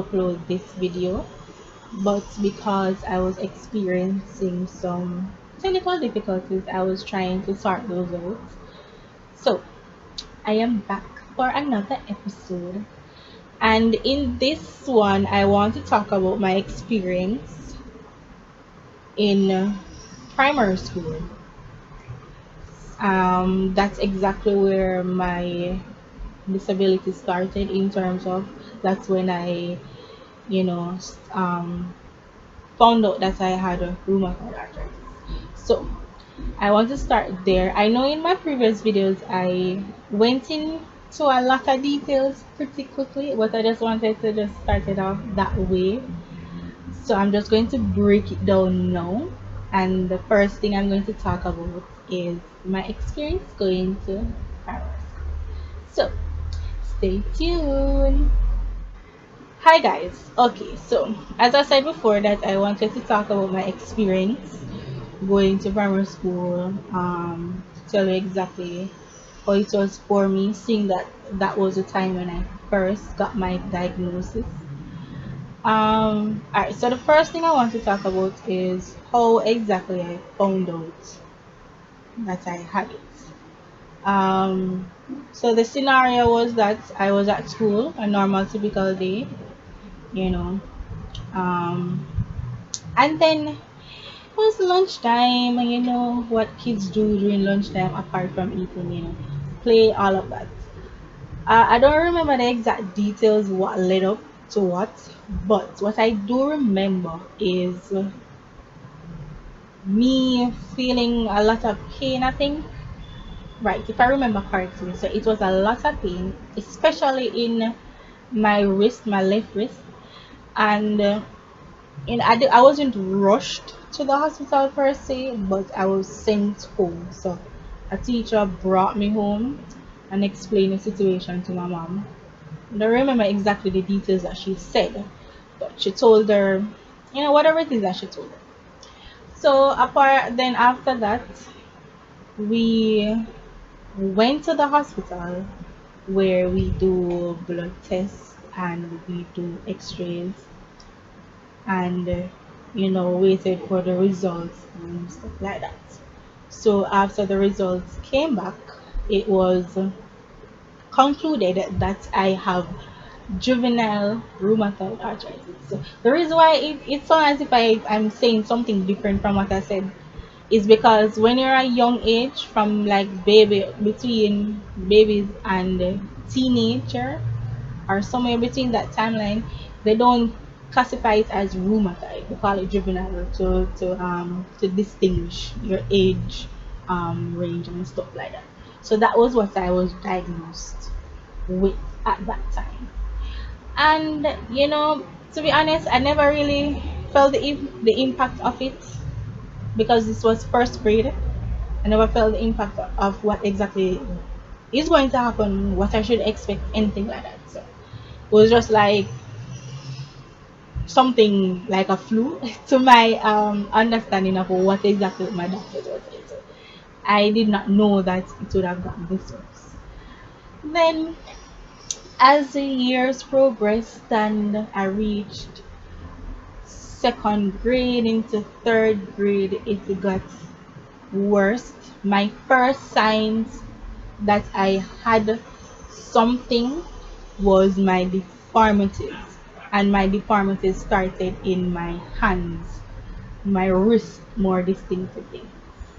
upload this video, but because I was experiencing some technical difficulties, I was trying to sort those out. So I am back for another episode, and in this one, I want to talk about my experience in primary school. That's exactly where my disability started, in terms of that's when I, you know, found out that I had a rheumatoid arthritis. So I want to start there. I know in my previous videos I went into a lot of details pretty quickly, but I just wanted to just start it off that way. So I'm just going to break it down now. And the first thing I'm going to talk about is my experience going to primary school. So stay tuned. Hi guys. Okay, so as I said before, that I wanted to talk about my experience going to primary school, to tell you exactly how it was for me, seeing that that was the time when I first got my diagnosis. Alright, so the first thing I want to talk about is how exactly I found out that I had it. Um, so the scenario was that I was at school, a normal typical day, you know, um, and then it was lunchtime, and you know what kids do during lunchtime apart from eating, play, all of that. I don't remember the exact details what led up to what, but what I do remember is me feeling a lot of pain, I think. Right, if I remember correctly. So it was a lot of pain, especially in my wrist, my left wrist. And I wasn't rushed to the hospital per se, but I was sent home. So a teacher brought me home and explained the situation to my mom. I don't remember exactly the details that she said, but she told her, whatever it is that she told her. So apart then after that, we went to the hospital where we do blood tests and we do x-rays, and waited for the results and stuff like that. So after the results came back, it was concluded that I have juvenile rheumatoid arthritis. So the reason why it sounds as if I'm saying something different from what I said is because when you're a young age, from like between babies and teenager, or somewhere between that timeline, they don't classify it as rheumatoid. They call it juvenile to distinguish your age range and stuff like that. So that was what I was diagnosed with at that time. And to be honest, I never really felt the impact of it, because this was first grade. I never felt the impact of what exactly is going to happen, what I should expect, anything like that. So it was just like something like a flu to my understanding of what exactly my doctor was saying. So I did not know that it would have gotten this worse. Then, as the years progressed and I reached second grade into third grade, it got worse. My first signs that I had something was my deformities, and my deformities started in my hands, my wrist more distinctively.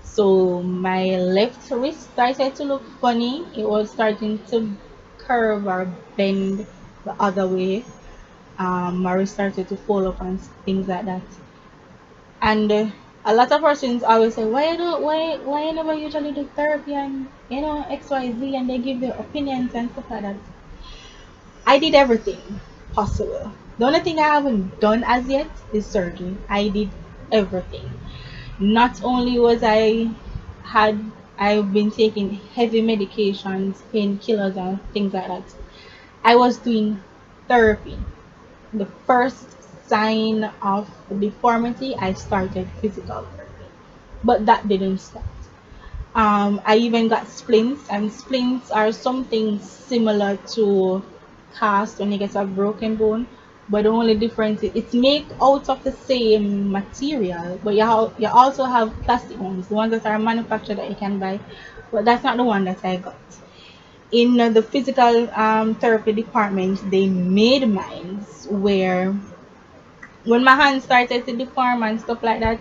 So my left wrist started to look funny. It was starting to curve or bend the other way. My wrist started to fall up and things like that. And a lot of persons always say, why you never usually do therapy and XYZ, and they give their opinions and stuff like that. I did everything possible. The only thing I haven't done as yet is surgery. I did everything. Not only was I've been taking heavy medications, painkillers and things like that. I was doing therapy. The first sign of deformity, I started physical therapy. But that didn't stop. I even got splints, and splints are something similar to cast when you get a broken bone. but the only difference is it's made out of the same material, but you also have plastic ones, the ones that are manufactured that you can buy, but that's not the one that I got. In the physical therapy department, they made mines where when my hand started to deform and stuff like that,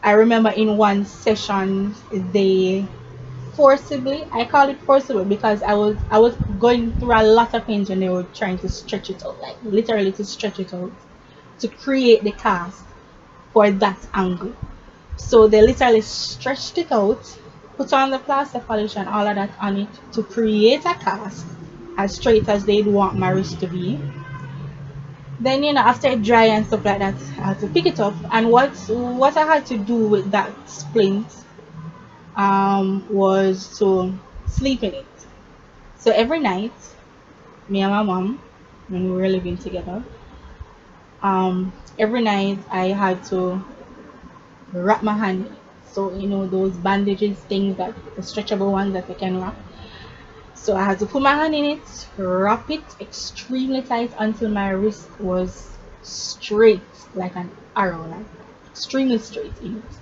I remember in one session they forcibly, I call it forcible because I was going through a lot of pains when they were trying to stretch it out, like literally to stretch it out to create the cast for that angle. So they literally stretched it out, put on the plaster polish and all of that on it to create a cast as straight as they'd want my wrist to be. Then after it dry and stuff like that, I had to pick it up. And what I had to do with that splint was to sleep in it. So every night, me and my mom, when we were living together, every night I had to wrap my hand in it. So those bandages things, that the stretchable ones that you can wrap. So I had to put my hand in it, wrap it extremely tight until my wrist was straight like an arrow, like extremely straight in it.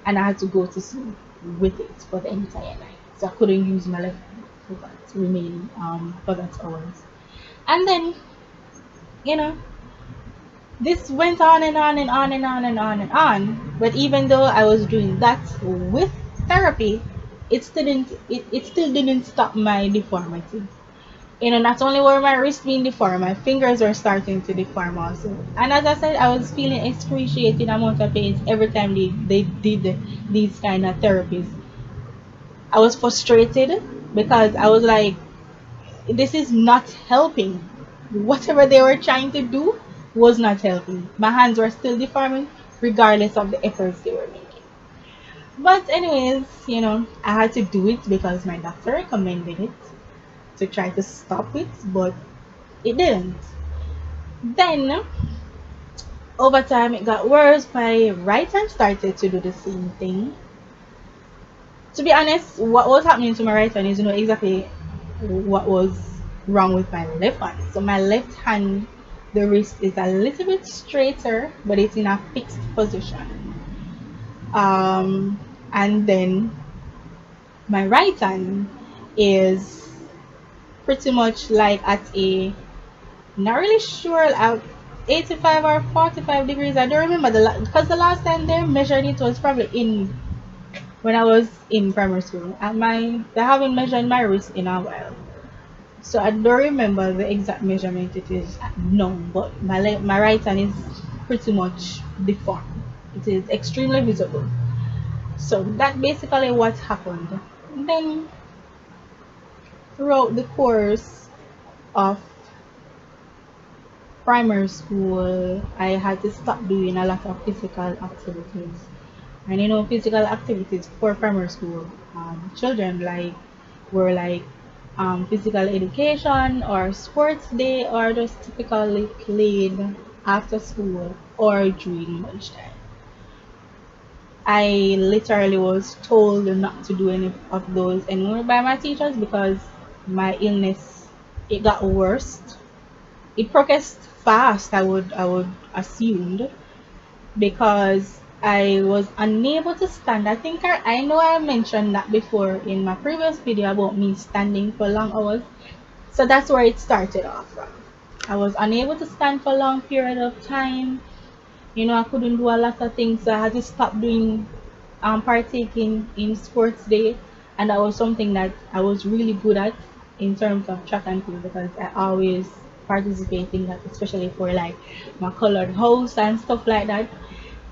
And I had to go to sleep with it for the entire night. So I couldn't use my left hand for that remaining for that hours. And then, you know, this went on and on and on and on and on and on. But even though I was doing that with therapy, it still didn't stop my deformity. Not only were my wrists being deformed, my fingers were starting to deform also. And as I said, I was feeling excruciating amount of pain every time they did these kind of therapies. I was frustrated because I was like, this is not helping. Whatever they were trying to do was not helping. My hands were still deforming regardless of the efforts they were making. But anyways, I had to do it because my doctor recommended it to try to stop it, but it didn't. Then over time it got worse. My right hand started to do the same thing. To be honest, what was happening to my right hand is exactly what was wrong with my left hand. So my left hand, the wrist is a little bit straighter, but it's in a fixed position. And then my right hand is pretty much like at a, not really sure, 85 or 45 degrees. I don't remember because the last time they measured it was probably in when I was in primary school, and they haven't measured my wrist in a while. So I don't remember the exact measurement it is no, but my right hand is pretty much deformed. It is extremely visible. So that basically what happened. Then throughout the course of primary school, I had to stop doing a lot of physical activities. And physical activities for primary school children were like physical education or sports day, or just typically played after school or during lunchtime. I literally was told not to do any of those anymore by my teachers because my illness, it got worse. It progressed fast, I would assumed, because I was unable to stand. I think I know I mentioned that before in my previous video about me standing for long hours. So that's where it started off from. I was unable to stand for a long period of time. I couldn't do a lot of things, so I had to stop doing partaking in sports day, and that was something that I was really good at in terms of track and field because I always participate in that, especially for like my colored house and stuff like that.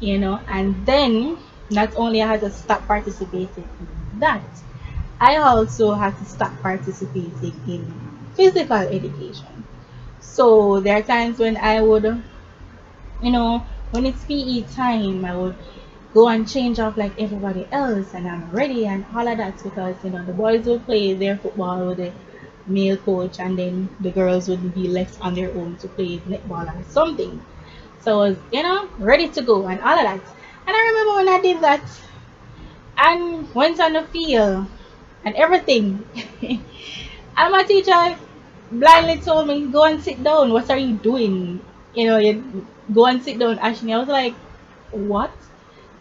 And then not only I had to stop participating in that, I also had to stop participating in physical education. So there are times when I would, when it's PE time, I would go and change off like everybody else and I'm ready and all of that because the boys would play their football with the male coach and then the girls would be left on their own to play netball or something. So I was, ready to go and all of that. And I remember when I did that and went on the field and everything. And my teacher blindly told me, go and sit down. What are you doing? You go and sit down, Ashley. I was like, what?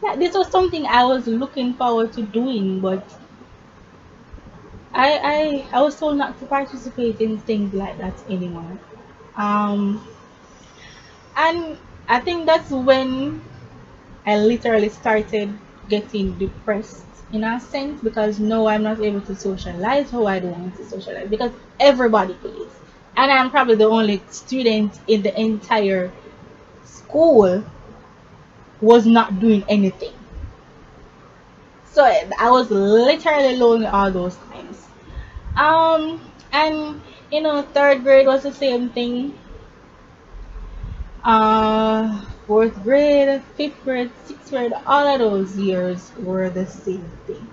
Yeah, this was something I was looking forward to doing, but I was told not to participate in things like that anymore. Um, and I think that's when I literally started getting depressed in a sense because no, I'm not able to socialize how I don't want to socialize because everybody plays. And I'm probably the only student in the entire school was not doing anything. So I was literally lonely all those times. And third grade was the same thing. Fourth grade, fifth grade, sixth grade, all of those years were the same thing.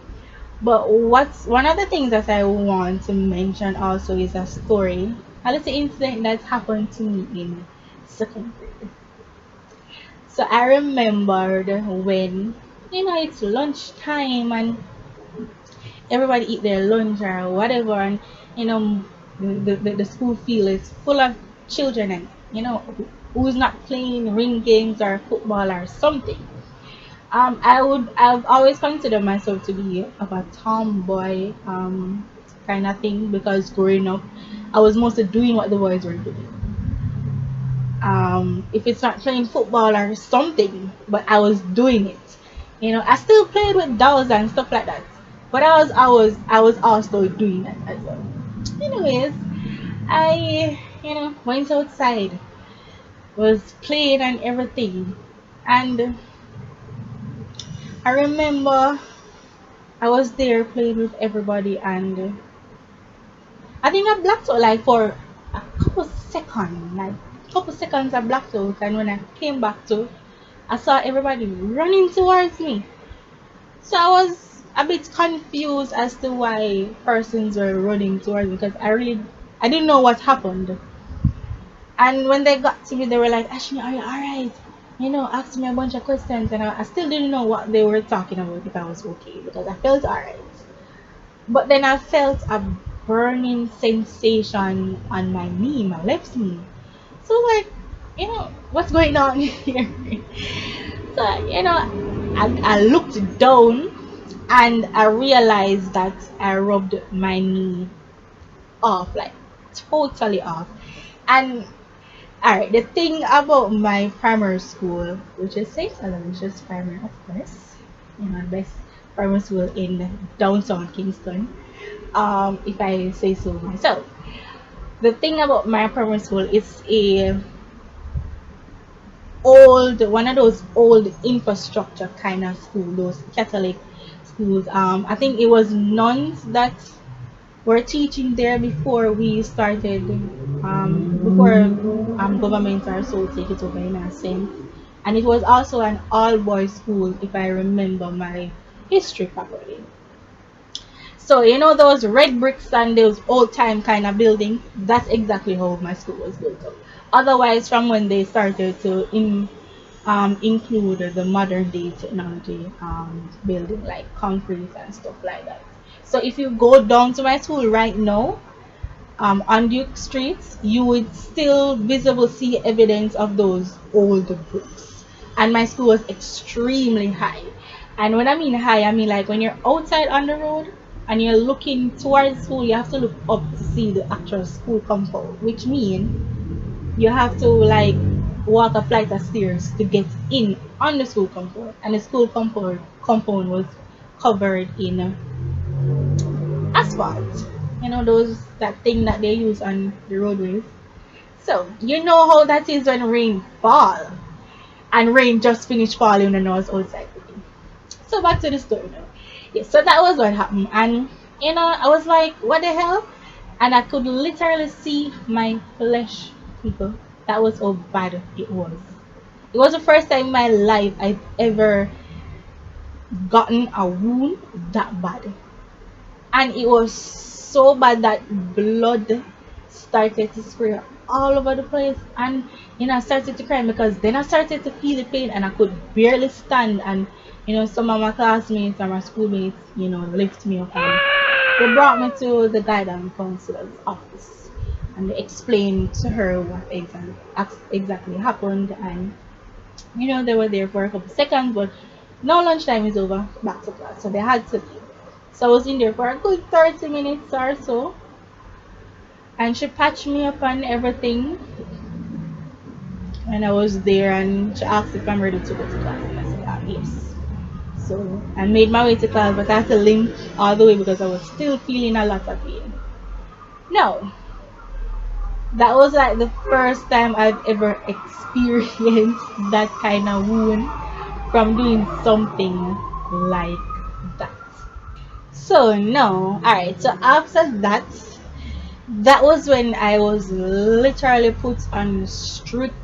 But what's one of the things that I want to mention also is a story, a little incident that happened to me in second grade. So I remembered when it's lunchtime and everybody eat their lunch or whatever, and you know the school field is full of children, and who's not playing ring games or football or something. I've always considered myself to be of a tomboy kind of thing because growing up I was mostly doing what the boys were doing. If it's not playing football or something, but I was doing it. I still played with dolls and stuff like that, but I was also doing that as well. Anyways, I went outside, was playing and everything, and I remember I was there playing with everybody, and I think I blacked out like for a couple seconds I blacked out, and when I came back to, I saw everybody running towards me. So I was a bit confused as to why persons were running towards me because I didn't know what happened. And when they got to me, they were like, Ashmi, are you alright? Asked me a bunch of questions, and I still didn't know what they were talking about if I was okay because I felt alright. But then I felt a burning sensation on my knee, my left knee. So like, what's going on here? So, I looked down and I realized that I rubbed my knee off, like totally off. And alright, the thing about my primary school, which is St. Aloysius Primary, of course, best primary school in downtown Kingston, if I say so myself. The thing about my primary school is a one of those old infrastructure kind of school, those Catholic schools. I think it was nuns that were teaching there before we started, before government or so take it over in a sense. And it was also an all boys school, if I remember my history properly. So those red bricks and those old time kind of buildings. That's exactly how my school was built up. Otherwise, from when they started to include the modern day technology building like concrete and stuff like that. So if you go down to my school right now, on Duke Street, you would still visible see evidence of those old bricks. And my school was extremely high. And when I mean high, I mean like when you're outside on the road and you're looking towards school, you have to look up to see the actual school compound, which means you have to like walk a flight of stairs to get in on the school compound. And the school compound was covered in asphalt. Those that thing that they use on the roadways. So you know how that is when rain fall, and rain just finished falling and I was outside. So back to the story now. Yeah, so that was what happened, and I was like, what the hell? And I could literally see my flesh, people. That was how bad it was. It was the first time in my life I've ever gotten a wound that bad. And it was so bad that blood started to spray all over the place, and I started to cry because then I started to feel the pain and I could barely stand, and some of my classmates and my schoolmates lift me up and they brought me to the guidance counselor's office. and they explained to her what exactly happened. And they were there for a couple seconds, but now lunchtime is over, back to class, so they had to leave. So I was in there for a good 30 minutes or so, and she patched me up on everything. And I was there, and she asked if I'm ready to go to class, and I said, yes. So I made my way to class, but I had to limp all the way because I was still feeling a lot of pain. No, that was like the first time I've ever experienced that kind of wound from doing something like that. So no, alright. So after that, that was when I was literally put on strict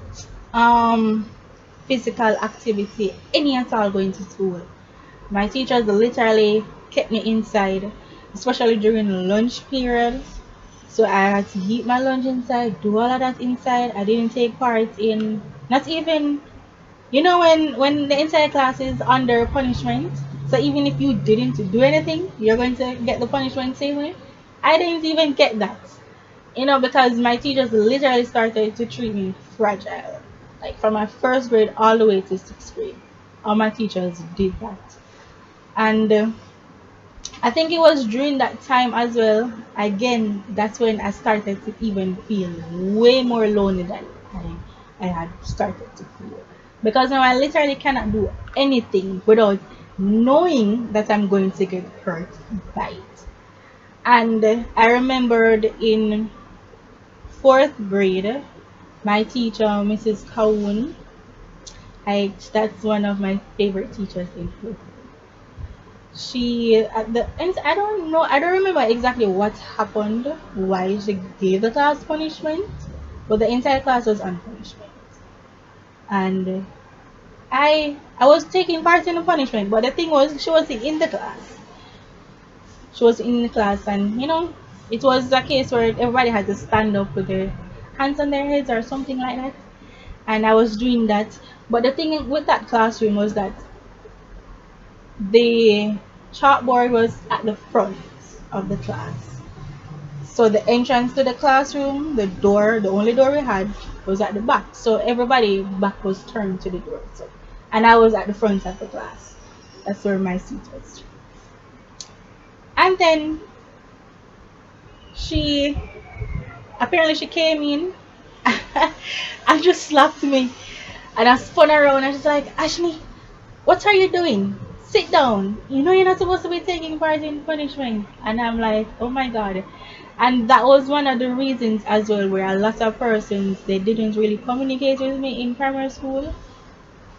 physical activity, any at all going to school. My teachers literally kept me inside, especially during lunch periods. So I had to eat my lunch inside, do all of that inside. I didn't take part in, not even, when the entire class is under punishment. So even if you didn't do anything, you're going to get the punishment same way. I didn't even get that, because my teachers literally started to treat me fragile. Like from my first grade all the way to sixth grade, all my teachers did that. And I think it was during that time as well. Again, that's when I started to even feel way more lonely than I had started to feel. Because now I literally cannot do anything without knowing that I'm going to get hurt by it. And I remembered in fourth grade, my teacher, Mrs. Kaun, that's one of my favorite teachers in fourth. She at the end, I don't remember exactly what happened, why she gave the class punishment, but the entire class was on punishment. And I was taking part in the punishment, but the thing was she was in the class. She was in the class, and it was a case where everybody had to stand up with their hands on their heads or something like that. And I was doing that. But the thing with that classroom was that the chalkboard was at the front of the class. So the entrance to the classroom, the only door we had was at the back. So everybody back was turned to the door. And I was at the front of the class. That's where my seat was. And then she apparently she came in and just slapped me. And I spun around and she's like, Ashley, what are you doing? Sit down. You're not supposed to be taking part in punishment. And I'm like, oh my god. And that was one of the reasons as well where a lot of persons they didn't really communicate with me in primary school.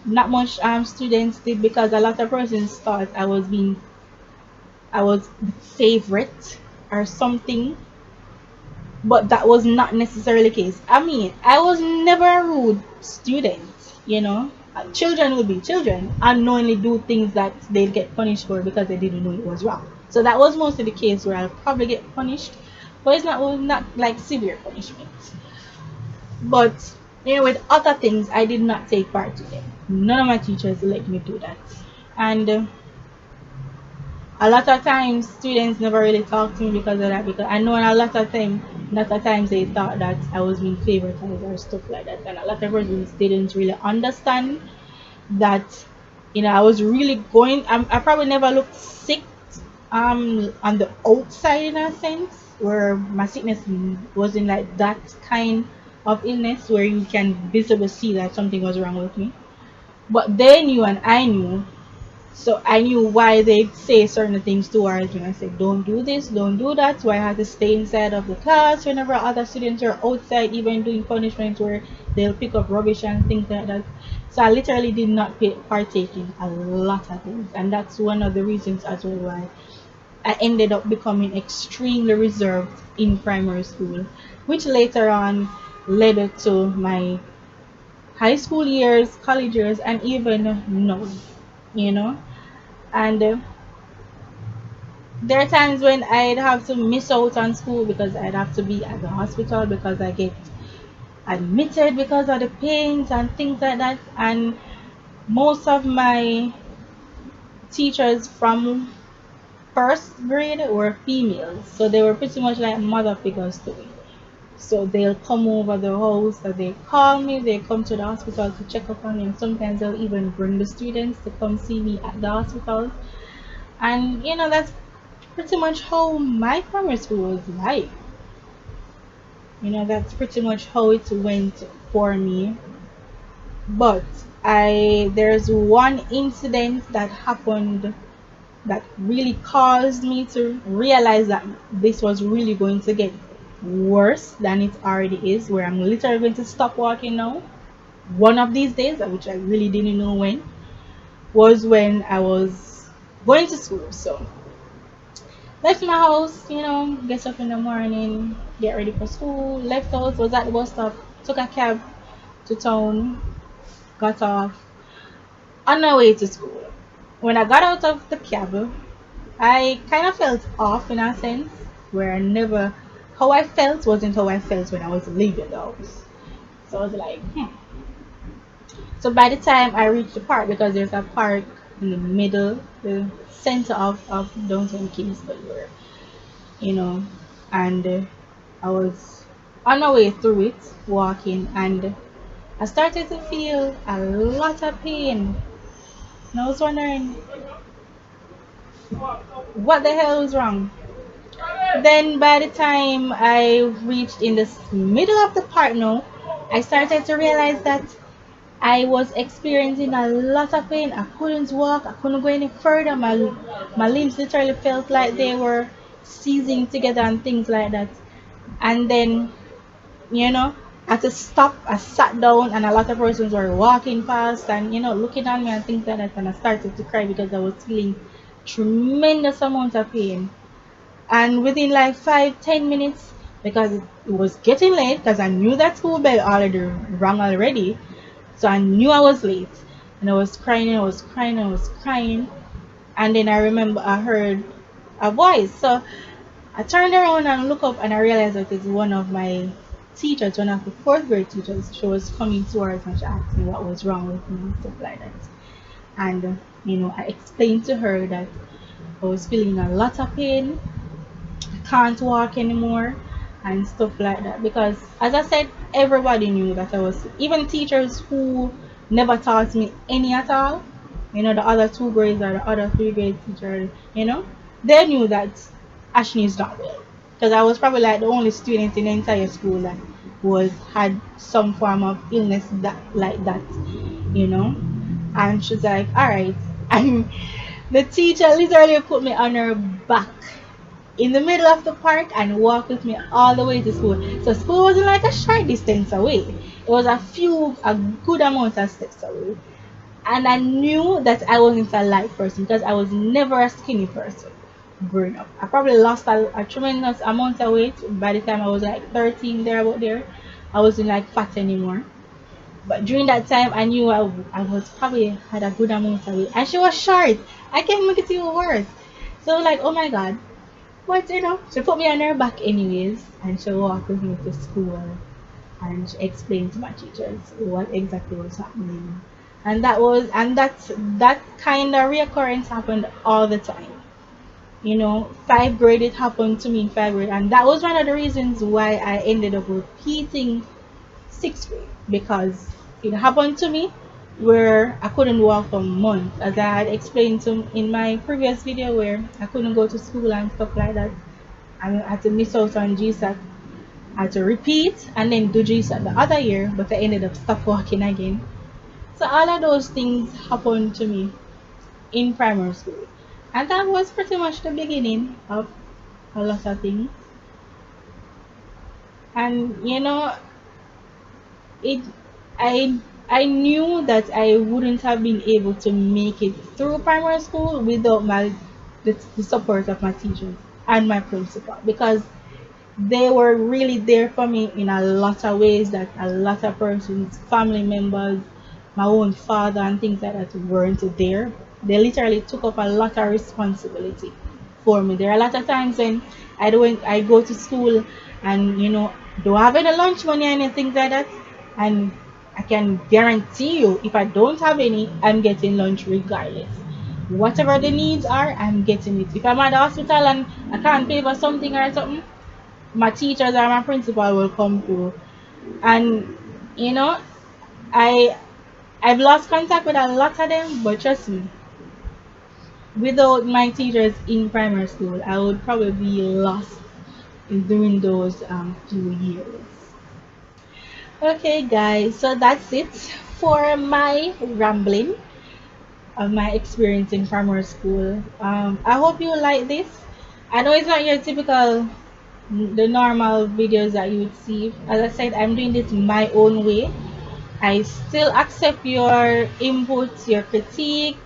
Not much students did because a lot of persons thought I was the favorite or something, but that was not necessarily the case. I mean, I was never a rude student. Children will be children, unknowingly do things that they'll get punished for because they didn't know it was wrong. So that was mostly the case where I'll probably get punished, but it's not like severe punishment. But with other things, I did not take part in them. None of my teachers let me do that, and a lot of times students never really talk to me because of that. Because I know a lot of times they thought that I was being favoritized or stuff like that, and a lot of persons didn't really understand that I was really going. I probably never looked sick on the outside in a sense, where my sickness wasn't like that kind of illness where you can visibly see that something was wrong with me. But they knew and I knew, so I knew why they'd say certain things towards me. I said, don't do this, don't do that. So I had to stay inside of the class whenever other students are outside, even doing punishments where they'll pick up rubbish and things like that. So I literally did not partake in a lot of things. And that's one of the reasons as well why I ended up becoming extremely reserved in primary school, which later on led to my high school years, college years, and even now, you know. And there are times when I'd have to miss out on school because I'd have to be at the hospital because I get admitted because of the pains and things like that. And most of my teachers from first grade were females, so they were pretty much like mother figures to me. So they'll come over the house, that they call me, they come to the hospital to check up on me, and sometimes they'll even bring the students to come see me at the hospital. And that's pretty much how my primary school was like. That's pretty much how it went for me. But I there's one incident that happened that really caused me to realize that this was really going to get worse than it already is, where I'm literally going to stop walking now. One of these days, which I really didn't know when, was when I was going to school. So left my house, get up in the morning, get ready for school, left house, was at the bus stop, took a cab to town, got off, on my way to school. When I got out of the cab, I kind of felt off in a sense, where how I felt wasn't how I felt when I was leaving the house. So I was like, hmm. So by the time I reached the park, because there's a park in the middle, the center of downtown Kingston, where, you know, and I was on my way through it, walking, and I started to feel a lot of pain. And I was wondering what the hell was wrong. Then by the time I reached in the middle of the park now, I started to realize that I was experiencing a lot of pain. I couldn't walk, I couldn't go any further. My limbs literally felt like they were seizing together and things like that. And then, I had to stop. I sat down, and a lot of persons were walking past and looking at me and things like that. And I started to cry because I was feeling tremendous amount of pain. And within like 5-10 minutes, because it was getting late, because I knew that school bell already rang already, so I knew I was late, and I was crying, I was crying, I was crying. And then I remember I heard a voice. So I turned around and looked up, and I realized that it's one of my teachers, one of the fourth grade teachers. She was coming towards me, she asked me what was wrong with me and stuff like that. And I explained to her that I was feeling a lot of pain, can't walk anymore, and stuff like that. Because as I said, everybody knew that I was, even teachers who never taught me any at all, the other two grades or the other three grade teachers, they knew that Ashley is not well. Because I was probably like the only student in the entire school that was had some form of illness that like that, you know. And she's like, all right. And the teacher literally put me on her back in the middle of the park and walk with me all the way to school. So school wasn't like a short distance away. It was a good amount of steps away. And I knew that I wasn't a light person because I was never a skinny person growing up. I probably lost a tremendous amount of weight by the time I was like 13 there about there. I wasn't like fat anymore. But during that time I knew I was probably had a good amount of weight. And she was short. I can't make it even worse. So like, oh my god. But she put me on her back anyways, and she walked with me to school, and she explained to my teachers what exactly was happening. And that kind of reoccurrence happened all the time. 5th grade, it happened to me in 5th grade, and that was one of the reasons why I ended up repeating 6th grade, because it happened to me where I couldn't walk for months, as I had explained in my previous video, where I couldn't go to school and stuff like that. I had to miss out on GSAT. I had to repeat and then do GSAT the other year, but I ended up stop walking again. So all of those things happened to me in primary school, and that was pretty much the beginning of a lot of things. And it I I knew that I wouldn't have been able to make it through primary school without the support of my teachers and my principal, because they were really there for me in a lot of ways that a lot of persons, family members, my own father and things like that weren't there. They literally took up a lot of responsibility for me. There are a lot of times when I go to school and don't have any lunch money and anything like that, and I can guarantee you, if I don't have any, I'm getting lunch regardless. Whatever the needs are, I'm getting it. If I'm at the hospital and I can't pay for something or something, my teachers or my principal will come through. And you know, I I've lost contact with a lot of them, but trust me, without my teachers in primary school, I would probably be lost in during those few years. Okay, guys, so that's it for my rambling of my experience in primary school. I hope you like this. I know it's not your typical, the normal videos that you would see. As I said, I'm doing this my own way. I still accept your inputs, your critique,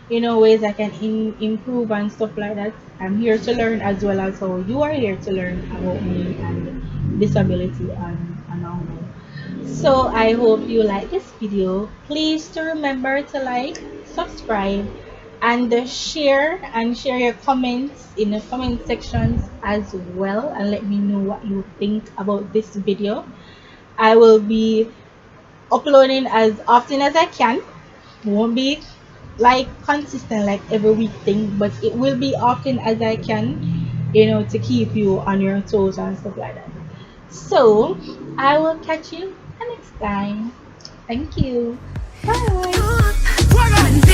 ways I can improve and stuff like that. I'm here to learn as well as how you are here to learn about me and disability and all that. So I hope you like this video. Please to remember to like, subscribe, and share your comments in the comment sections as well, and let me know what you think about this video. I will be uploading as often as I can. Won't be like consistent like every week thing, but it will be often as I can, to keep you on your toes and stuff like that. So I will catch you next time. Thank you. Bye.